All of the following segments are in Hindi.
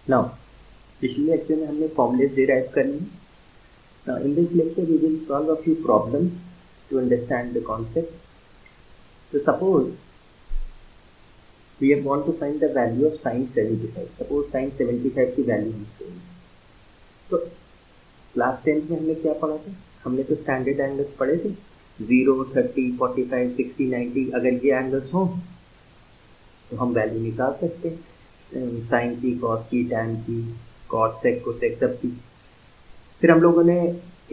नाउ पिछले लेक्चर में हमने फॉर्मूलेस डिराइव करनी है. Now in this lecture we will solve a few problems to understand the concept. So suppose we want to find the value of sin 75. Suppose sin 75 की वैल्यू हम चाहिए. तो क्लास 10 में हमने क्या पढ़ा था? हमने तो स्टैंडर्ड एंगल्स पढ़े थे, 0, 30, 45, 60, 90. अगर ये एंगल्स हों तो हम वैल्यू निकाल सकते हैं, साइन की, कॉस की, टैन की, कॉट, सेक, कोसेक, सब की. फिर हम लोगों ने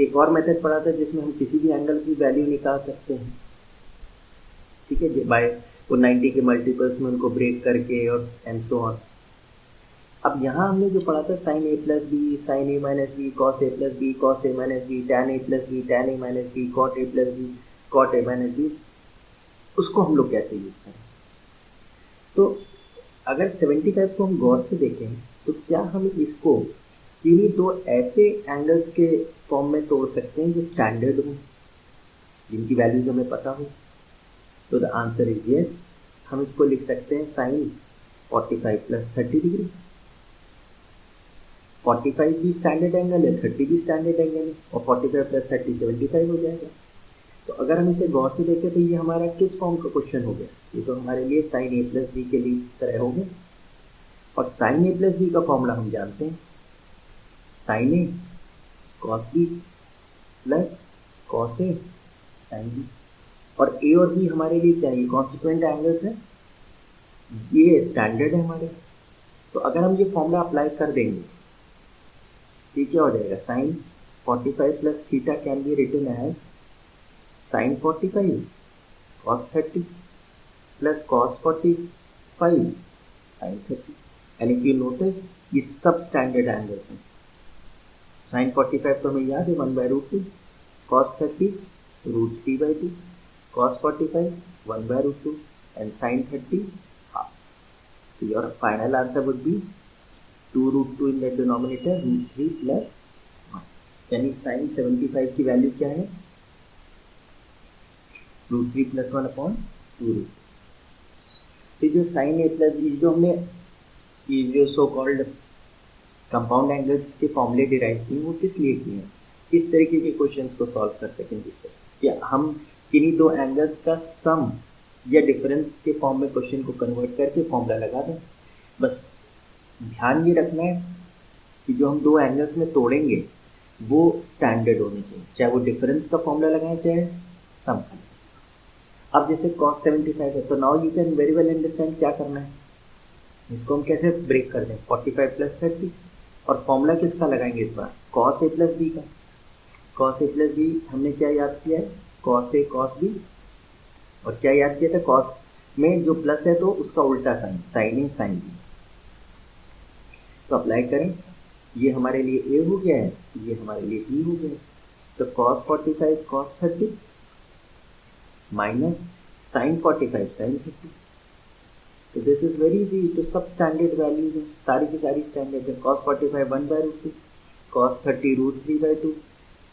एक और मेथड पढ़ा था जिसमें हम किसी भी एंगल की वैल्यू निकाल सकते हैं, ठीक है, बाय वो 90 के मल्टीपल्स में उनको ब्रेक करके और एंड सो ऑन. अब यहाँ हमने जो पढ़ा था sine a plus b, sine a minus b, cos a plus b, cos a minus b, tan a plus b, tan a minus b, cot a plus b, cot A minus b, उसको हम लोग कैसे यूज करें? तो अगर 75 को हम गौर से देखें तो क्या हम इसको किन्हीं दो ऐसे एंगल्स के फॉर्म में तोड़ सकते हैं जो स्टैंडर्ड हो, जिनकी वैल्यूज हमें पता हो? तो द आंसर इज यस. हम इसको लिख सकते हैं साइन 45 प्लस 30 डिग्री. 45 भी स्टैंडर्ड एंगल है, 30 भी स्टैंडर्ड एंगल है, और 45 प्लस 30 75 हो जाएगा. तो अगर हम इसे गौर से देखें तो ये हमारा किस फॉर्म का क्वेश्चन हो गया? ये तो हमारे लिए साइन ए प्लस बी के लिए तरह हो गया. और साइन ए प्लस बी का फॉर्मूला हम जानते हैं, sign A cos B plus cos A sine B. और ए और बी हमारे लिए क्या है? कॉन्स्टिट्यूएंट एंगल्स है, ये स्टैंडर्ड है हमारे. तो अगर हम ये फॉर्मूला अप्लाई कर देंगे ये क्या हो जाएगा? Sine 45 plus theta can be written as sine 45 cos 30 plus cos 45 sine 30. And if you notice ये सब स्टैंडर्ड एंगल्स हैं. साइन 45 तो हमें याद है 1/√2, cos 30 √3/2, cos 45 1/√2, and sin 30 half. So your final answer would be 2√2 in the denominator, √3 plus 1. यानी sin 75 की वैल्यू क्या है? √3 plus 1 upon 2√2. तो जो sin a प्लस बी जो हमने ये जो सो कॉल्ड कंपाउंड एंगल्स के फॉर्मूले डिराइव किए वो किस लिए किए हैं? इस तरीके के क्वेश्चंस को सॉल्व कर सकें जिससे कि हम किन्हीं दो एंगल्स का सम या डिफरेंस के फॉर्म में क्वेश्चन को कन्वर्ट करके फॉर्मूला लगा दें. बस ध्यान ये रखना है कि जो हम दो एंगल्स में तोड़ेंगे वो स्टैंडर्ड होने चाहिए, चाहे वो डिफरेंस का फॉर्मूला लगाएं चाहे सम का. अब जैसे cos 75 है तो now you can very well understand क्या करना है. इसको हम कैसे ब्रेक कर दें? 45 प्लस 30. और फॉर्मूला किसका लगाएंगे इस बार? cos a प्लस बी का. cos a प्लस बी हमने क्या याद किया है? cos a cos b. और क्या याद किया था? cos में जो प्लस है तो उसका उल्टा साइन, साइन ए साइन बी. तो अप्लाई करें, ये हमारे लिए a हो गया है, ये हमारे लिए b हो गया है. तो cos 45 cos 30 minus sine 45 sine 30. तो दिस इज वेरी इजी. तो सब स्टैंडर्ड वैल्यूज हैं, सारी की सारी स्टैंडर्ड है. cos 45 1/√2, cos 30 √3/2,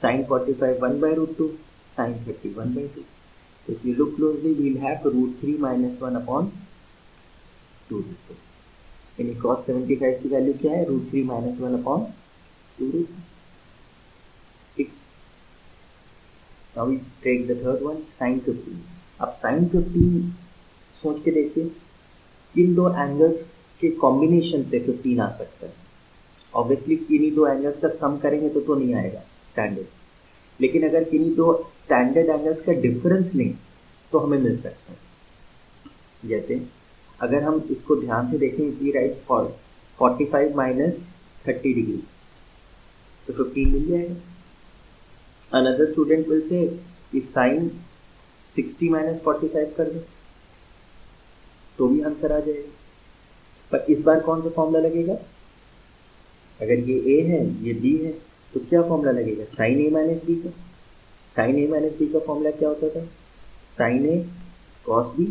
sin 45 1/√2, sin 30 1/2. So if you look closely, we'll have √3 minus 1 upon 2√2. यानी cos 75 की वैल्यू क्या है? √3 minus 1 upon 2√2. ठीक. Now we take the third one, sin 15. अब sin 15 सोच के देखिए, किन दो एंगल्स के कॉम्बिनेशन से 15 आ सकता है? ऑब्वियसली किन्हीं दो एंगल्स का सम करेंगे तो नहीं आएगा स्टैंडर्ड. लेकिन अगर किन्हीं दो स्टैंडर्ड एंगल्स का डिफरेंस लें तो हमें मिल सकता है. जैसे अगर हम इसको ध्यान से देखें, we write for 45 minus 30 degree तो 15 मिल जाएगा. अनदर स्टूडेंट विल से कि साइन 60 माइनस 45 कर दो तो भी आंसर आ जाएगा. पर इस बार कौन सा फॉर्मूला लगेगा? अगर ये a है ये b है तो क्या फॉर्मूला लगेगा? साइन a माइनस बी का. साइन a माइनस बी का फॉर्मूला क्या होता था? Sine a cos b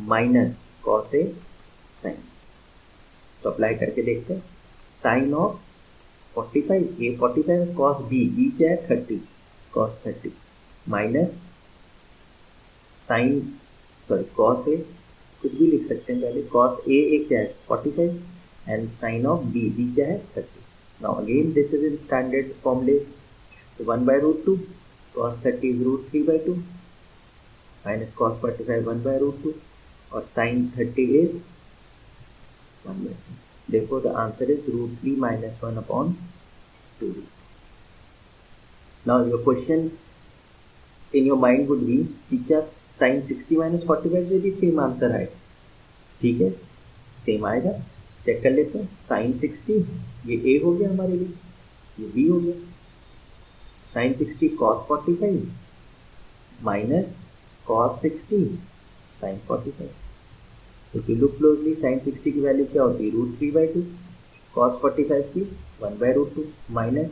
minus cos a sine. तो अप्लाई करके देखते हैं. Sine of 45 a 45 cos b b क्या है? 30 cos 30 minus sine sorry cos a कुछ भी लिख सकते हैं पहले. कॉस a क्या है? 45 and sine of b, b क्या है 30. Now again this is in standard फॉर्मूले. 1/√2 cos 30 is √3/2 minus cos 45 1/√2 और sin 30 is 1/2. Therefore the answer is √3 minus 1/2. Now your question in your mind would be कि क्या sin 60 minus 45 से भी सेम आंसर आएगा? ठीक है, सेम आएगा. चेक कर लेते हैं. sin 60 ये a हो गया हमारे लिए, ये b हो गया. sin 60 cos 45 minus cos 60 sin 45. If you look closely, sin 60 की वैल्यू क्या होती है? √3/2. cos 45 की 1/√2 माइनस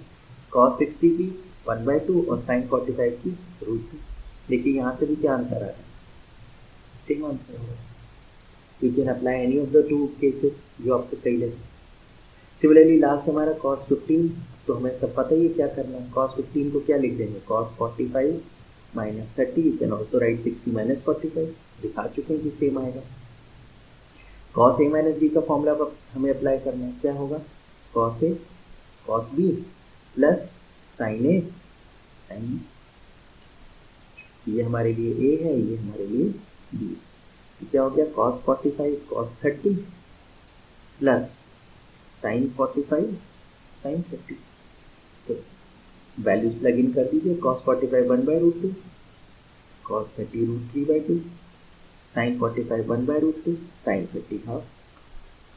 cos 60 की 1/2 और sin 45 की √3. देखिए यहाँ से भी क्या आंसर आ रहा है? सेम आंसर होगा. You can apply any of the two cases जो आपको सही लगे. सिमिलरली लास्ट हमारा cos 15, तो हमें सब पता ही है क्या करना है. cos 15 को क्या लिख देंगे? cos 45 minus 30. You can also right 60 minus 45. दिखा चुके हैं कि सेम आएगा. cos a minus b का फॉर्मूला अब हमें अप्लाई करना है. क्या होगा? cos a cos b plus sin a sin b. ये हमारे लिए a है, ये हमारे लिए b. क्या हो गया? cos 45 cos 30 plus sin 45 sin 30. तो वैल्यूज प्लग इन कर दीजिए. cos 45 1/√2, cos 30 √3/2, sin 45 1/√2, sin 30 half.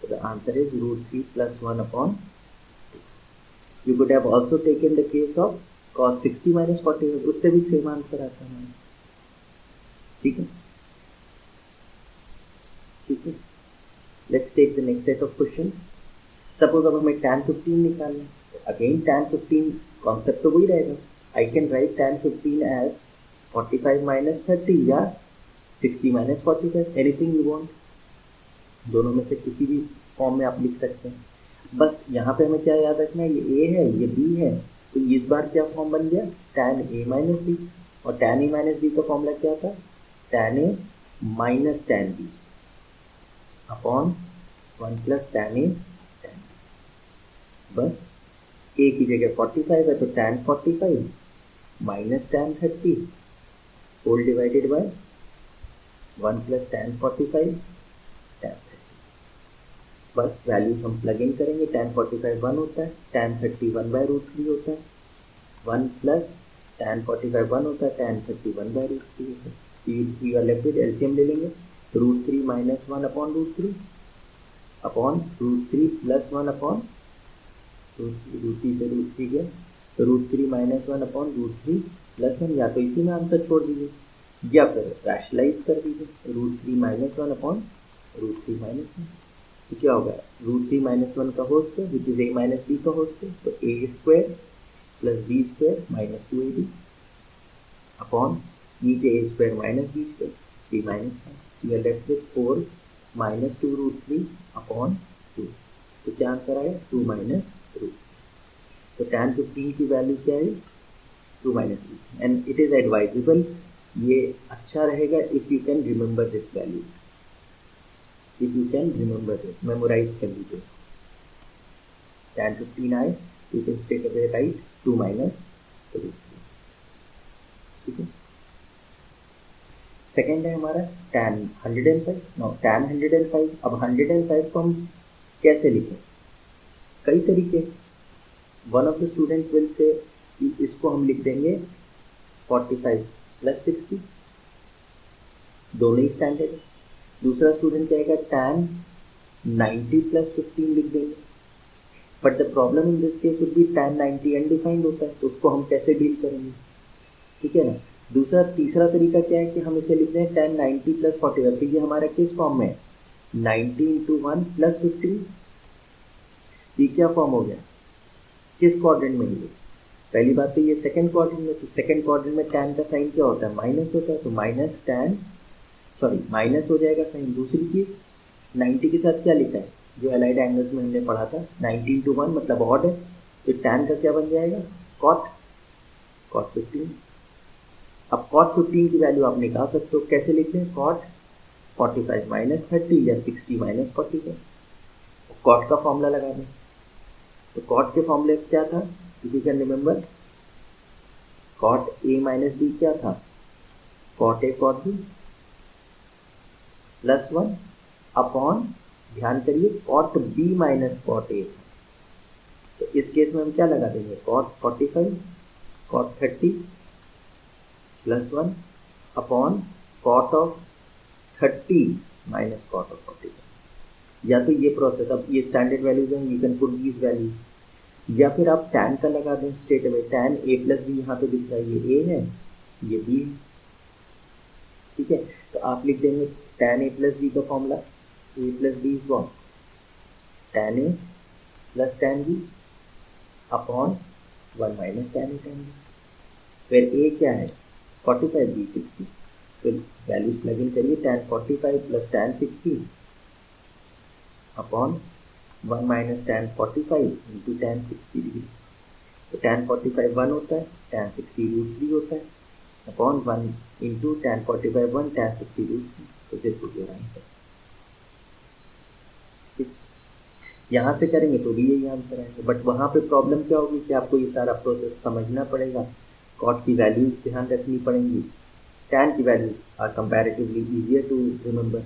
So the answer is √3 plus 1/2. You could have also taken the case of cos 60 minus 45. उससे भी सेम आंसर आता है. ठीक है, ठीक है. Let's take the next set of questions. Suppose अब हमें tan 15 निकालना है. अगेन tan 15 कॉन्सेप्ट तो वही रहेगा. I can write tan 15 as 45 minus 30 या 60 minus 45, anything you want. दोनों में से किसी भी फॉर्म में आप लिख सकते हैं. बस यहाँ पे हमें क्या याद रखना है? ये a है, ये b है. तो इस बार क्या फॉर्म बन गया? tan a minus b. और tan a minus b का फॉर्मूला क्या था? tan a minus tan b upon 1 plus tan a tan b. बस a की जगह 45 है तो tan 45 minus tan 30 whole divided by 1 plus tan 45 tan 30. बस वैल्यूज हम प्लग इन करेंगे. tan 45 1 होता है, tan 30 1/√3 होता है, 1 प्लस tan 45 1 होता है, tan 30 1/√3 होता है. You are left with LCM ले लेंगे. √3 minus 1 upon √3 upon √3 plus 1 upon √3 से √3 गया तो √3 माइनस 1 अपॉन √3 प्लस 1. या तो इसी में आंसर छोड़ दीजिए या फिर रैशनलाइज कर दीजिए. √3 माइनस 1 अपॉन √3 माइनस 1. तो क्या होगा? √3 माइनस 1 का whole square which is a minus b का होल स्क्वायर. तो a square plus b square minus 2ab upon नीचे a square minus b square b minus 1. You are left with 4 minus 2 √3 upon 2. तो क्या आंसर आया? 2 माइनस √3. तो tan 15 की वैल्यू क्या है? 2 minus 3. And it is advisable. ये अच्छा रहेगा if you can remember this value. If you can remember this, memorise कर लीजिए. tan 15 आए you can straight away write 2 minus √3. ठीक है. सेकेंड है हमारा tan 105. No tan 105. अब 105 को हम कैसे लिखें? कई तरीके. One of the student will say इसको हम लिख देंगे 45 प्लस 60. दोनों ही स्टैंडर्ड है. दूसरा स्टूडेंट कहेगा tan 90 प्लस 15 लिख देंगे. But the problem in this case would be tan 90 undefined होता है, तो उसको हम कैसे डील करेंगे? ठीक है ना. तीसरा तरीका क्या है कि हम इसे लिख दें tan 90 प्लस 45. तो ये हमारा किस फॉर्म में है? 90 इंटू 1 प्लस 15. ये क्या फॉर्म हो गया? किस क्वाड्रेंट में है? पहली बात तो ये सेकंड क्वाड्रेंट में. तो सेकंड क्वाड्रेंट में tan का साइन क्या होता है? माइनस होता है. तो माइनस हो जाएगा साइन. दूसरी चीज 90 के साथ क्या लिखा है जो एलाइड एंगल्स में हमने पढ़ा था? 90 इंटू 1 मतलब ऑड है. तो tan का क्या बन जाएगा? cot 15. अब cot 15 की वैल्यू आप निकाल सकते हो. कैसे लिखते हैं? cot 45 माइनस 30 या 60 माइनस 45. कॉट का फॉर्मूला लगा दें। तो कॉट के फॉर्मूले क्या था, if you can remember, cot A minus B क्या था, cot A cot B plus one upon, ध्यान करिए, cot B minus cot A. तो इस केस में हम क्या लगा देंगे, cot 45 cot 30 plus one upon cot of 30 minus cot of 45। या तो ये प्रोसेस, अब ये स्टैंडर्ड वैल्यूज हैं, you can put these values, या फिर आप tan का लगा दें straight away, tan a plus B, यहाँ पे दिख रहा है ये a है ये b है, ठीक है। तो आप लिख देंगे tan a प्लस बी का formula, a plus B is what, tan a plus tan b upon 1 minus tan a tan b। फिर a क्या है 45, b 60, तो वैल्यूज प्लग इन करिए, tan 45 plus tan 60 upon 1 minus tan 45 into tan 60 degree. तो tan 45 1 होता है, tan 60 √3 होता है, अपॉन 1 इंटू tan 45 1 tan 60 √3। तो this would be your answer. यहाँ से करेंगे तो भी यही आंसर आएगा, बट वहाँ पे प्रॉब्लम क्या होगी कि आपको ये सारा प्रोसेस समझना पड़ेगा, कॉट की वैल्यूज ध्यान रखनी पड़ेंगी। tan की values are comparatively easier to remember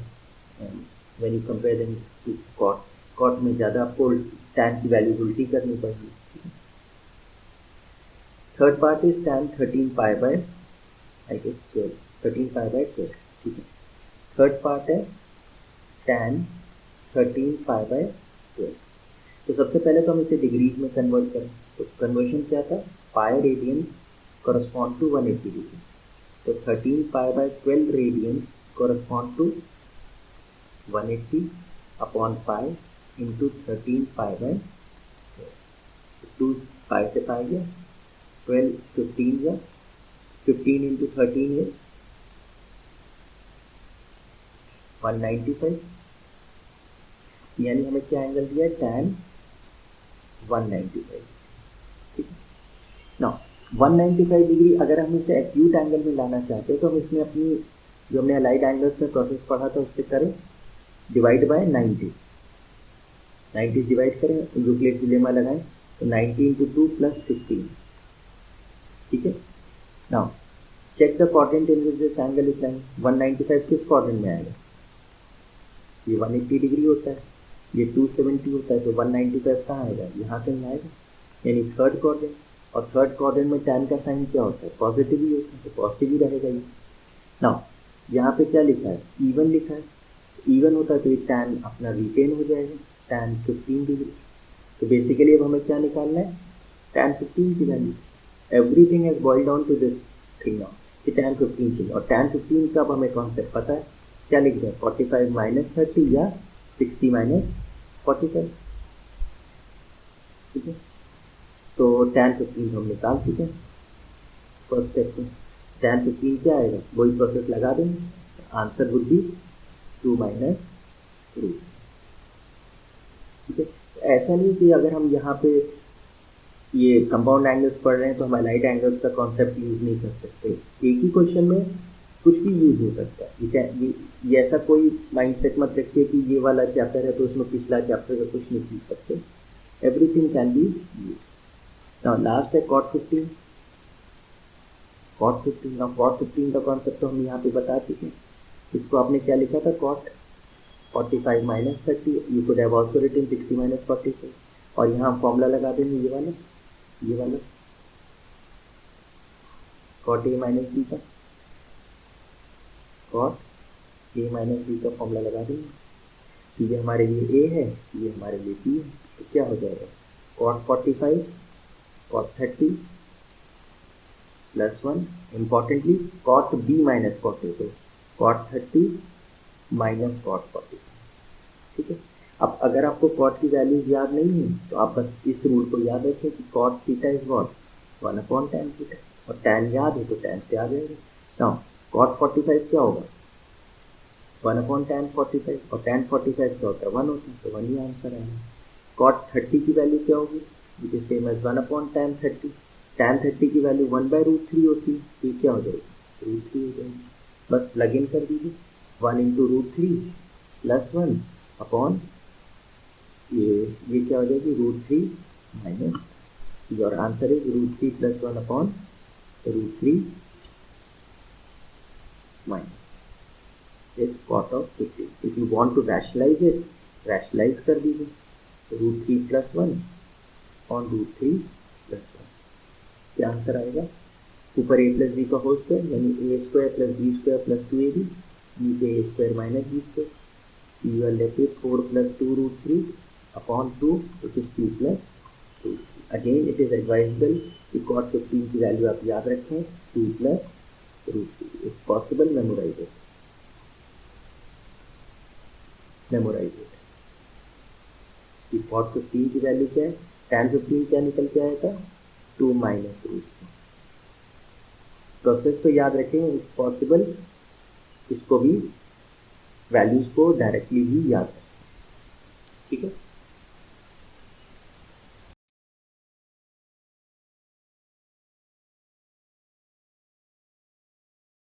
when you compare them to cot. Cot में ज़्यादा आपको tan की वैल्यूज उल्टी करनी पड़ेगी। Third part is tan 13 pi by I guess 12, 13 pi by 12, ठीक है। थर्ड पार्ट है tan 13 पाई बाय 12। तो सबसे पहले तो हम इसे डिग्रीज में कन्वर्ट करें, तो कन्वर्शन क्या था, pi radians correspond to 180 degree, तो 13 pi by 12 radians correspond to 180 upon pi into 13 pi by 2, pi से पाई गया, 12 15 या 15 इंटू 13 इज 195, यानी हमें क्या एंगल दिया, tan 195, ठीक है। नाउ 195 डिग्री अगर हम इसे एक्यूट एंगल में लाना चाहते हैं तो हम इसमें अपनी जो हमने अलाइड एंगल्स में प्रोसेस पढ़ा था उससे करें डिवाइड बाय 90, 90 डिवाइड करें, यूक्लिड्स लेमा लगाएं, तो 90 इंटू 2 प्लस 15, ठीक है। Now check the quadrant in which this angle is lying. 195 किस क्वाड्रेंट में आएगा, ये 180 डिग्री होता है, ये 270 होता है, तो 195 कहाँ आएगा, यहाँ कहीं आएगा, यानी थर्ड क्वाड्रेंट। और थर्ड क्वाड्रेंट में tan का साइन क्या होता है, पॉजिटिव ही होता है, तो पॉजिटिव ही रहेगा ये। नाउ यहाँ पे क्या लिखा है, इवन लिखा है, इवन होता है तो ये tan अपना रिटेन हो जाएगा, tan 15 डिग्री। तो बेसिकली अब हमें क्या निकालना है, tan 15 की value. Everything has boiled down to this thing now कि tan 15 चाहिए, और tan 15 का अब हमें कॉन्सेप्ट पता है, क्या लिख रहे हैं, 45 माइनस 30 या 60 माइनस 45, ठीक है। तो tan 15 हम निकाल चुके हैं फर्स्ट स्टेप में। tan 15 क्या आएगा, वही प्रोसेस लगा देंगे, answer would be 2 minus root, ठीक है। ऐसा नहीं कि अगर हम यहाँ पे ये कंपाउंड एंगल्स पढ़ रहे हैं तो हम अलाइड एंगल्स का कॉन्सेप्ट यूज़ नहीं कर सकते। एक ही क्वेश्चन में कुछ भी यूज़ हो सकता है, ये ऐसा कोई माइंडसेट मत रखिए कि ये वाला चैप्टर है तो उसमें पिछला चैप्टर का कुछ नहीं पूछ सकते, everything can be use. Now last है cot 15, cot 15। नाउ cot 15 का कॉन्सेप्ट तो हम यहाँ पे बता चुके हैं, इसको आपने क्या लिखा था, cot 45 minus 30, you could have also written 60 minus 45, और यहाँ हम फॉर्मूला लगा देंगे ये वाला cot a माइनस बी का, cot a माइनस बी का फॉर्मूला लगा देंगे। ये हमारे लिए a है, ये हमारे लिए b है, तो क्या हो जाएगा, cot 45 cot 30 plus 1, importantly cot b minus cot a, तो cot 30 माइनस cot 45, ठीक है। अब अगर आपको cot की वैल्यूज याद नहीं है तो आप बस इस रूल को याद रखें कि cot theta is what 1 upon tan theta, और tan याद है तो tan से आ जाएगा। नाउ cot 45 क्या होगा, 1 अपॉन tan 45, और tan 45 क्या होता है, 1 होता है, तो 1 ही आंसर आएगा। cot 30 की वैल्यू क्या होगी, which is same as 1 upon tan 30, tan 30 की वैल्यू 1/√3 होती है, तो क्या हो जाएगी, √3 हो जाएगी। बस प्लग इन कर दीजिए, 1 इंटू √3 प्लस 1 अपॉन ये ये क्या हो जाएगी √3 minus, your answer is √3 + 1 upon √3 minus is cot of 15. If you want to rationalise it, rationalise कर दीजिए, √3 + 1 ऑन √3 + 1, क्या आंसर आएगा? ऊपर a + b का होल स्क्वायर यानी a² + b² + 2ab, नीचे a² - b², you are left with 4 + 2 √3 upon 2, which is 2 + 2. Again it is advisable कि cot 15 की वैल्यू आप याद रखें 2 + √3. If possible, memorize it. कि cot 15 की वैल्यू क्या है, tan 15 क्या निकल के आएगा 2 - √3. प्रोसेस तो याद रखें, इफ पॉसिबल इसको भी वैल्यूज को डायरेक्टली भी याद रखें, ठीक है।